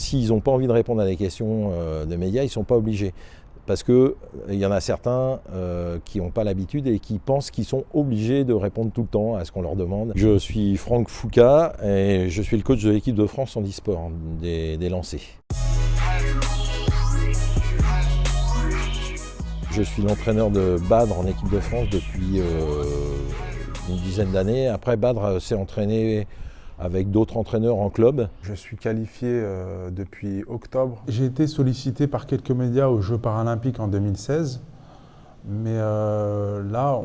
s'ils n'ont pas envie de répondre à des questions de médias, ils ne sont pas obligés. Parce qu'il y en a certains qui n'ont pas l'habitude et qui pensent qu'ils sont obligés de répondre tout le temps à ce qu'on leur demande. Je suis Franck Foucault et je suis le coach de l'équipe de France en e-sport, des lancers. Je suis l'entraîneur de Badr en équipe de France depuis une dizaine d'années. Après, Badr s'est entraîné avec d'autres entraîneurs en club. Je suis qualifié depuis octobre. J'ai été sollicité par quelques médias aux Jeux paralympiques en 2016. Mais là,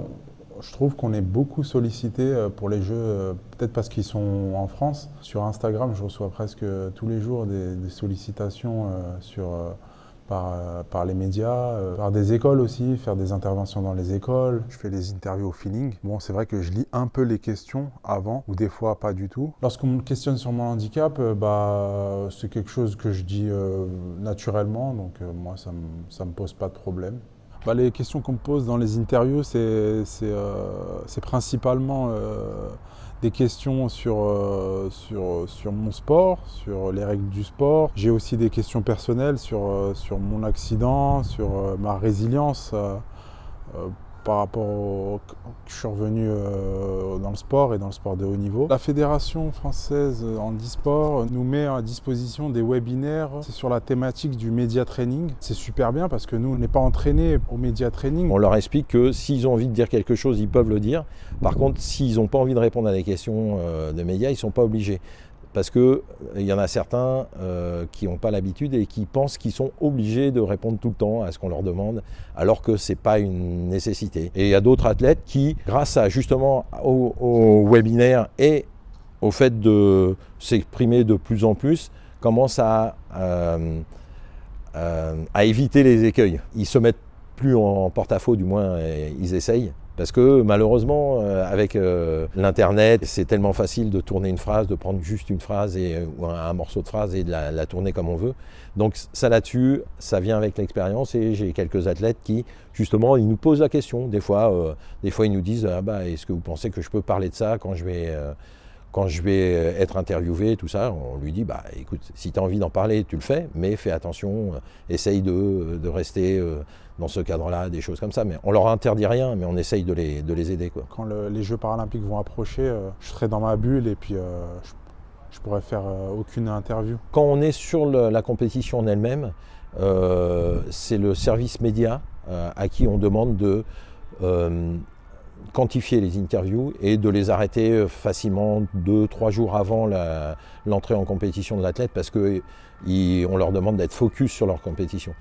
je trouve qu'on est beaucoup sollicité pour les Jeux, peut-être parce qu'ils sont en France. Sur Instagram, je reçois presque tous les jours des sollicitations par les médias, par des écoles aussi, faire des interventions dans les écoles. Je fais des interviews au feeling. Bon, c'est vrai que je lis un peu les questions avant, ou des fois pas du tout. Lorsqu'on me questionne sur mon handicap, c'est quelque chose que je dis naturellement, donc moi ça me pose pas de problème. Les questions qu'on me pose dans les interviews, c'est principalement des questions sur mon sport, sur les règles du sport. J'ai aussi des questions personnelles sur mon accident, sur ma résilience par rapport au que je suis revenu dans le sport et dans le sport de haut niveau. La Fédération française en e-sport nous met à disposition des webinaires. C'est sur la thématique du média training. C'est super bien parce que nous, on n'est pas entraînés au média training. On leur explique que s'ils ont envie de dire quelque chose, ils peuvent le dire. Par contre, s'ils n'ont pas envie de répondre à des questions de médias, ils ne sont pas obligés. Parce qu'il y en a certains qui n'ont pas l'habitude et qui pensent qu'ils sont obligés de répondre tout le temps à ce qu'on leur demande, alors que ce n'est pas une nécessité. Et il y a d'autres athlètes qui, grâce justement au webinaire et au fait de s'exprimer de plus en plus, commencent à éviter les écueils. Ils ne se mettent plus en porte-à-faux, du moins ils essayent. Parce que malheureusement, avec l'internet, c'est tellement facile de tourner une phrase, de prendre juste une phrase ou un morceau de phrase et de la tourner comme on veut. Donc ça là-dessus, ça vient avec l'expérience et j'ai quelques athlètes qui, justement, ils nous posent la question. Des fois ils nous disent est-ce que vous pensez que je peux parler de ça quand je vais être interviewé, tout ça, on lui dit, écoute, si tu as envie d'en parler, tu le fais, mais fais attention, essaye de rester dans ce cadre-là, des choses comme ça. Mais on leur interdit rien, mais on essaye de les aider, quoi. Quand les Jeux paralympiques vont approcher, je serai dans ma bulle et puis je pourrai faire aucune interview. Quand on est sur la compétition en elle-même, c'est le service média à qui on demande de quantifier les interviews et de les arrêter facilement 2-3 jours avant l'entrée en compétition de l'athlète parce qu'on leur demande d'être focus sur leur compétition.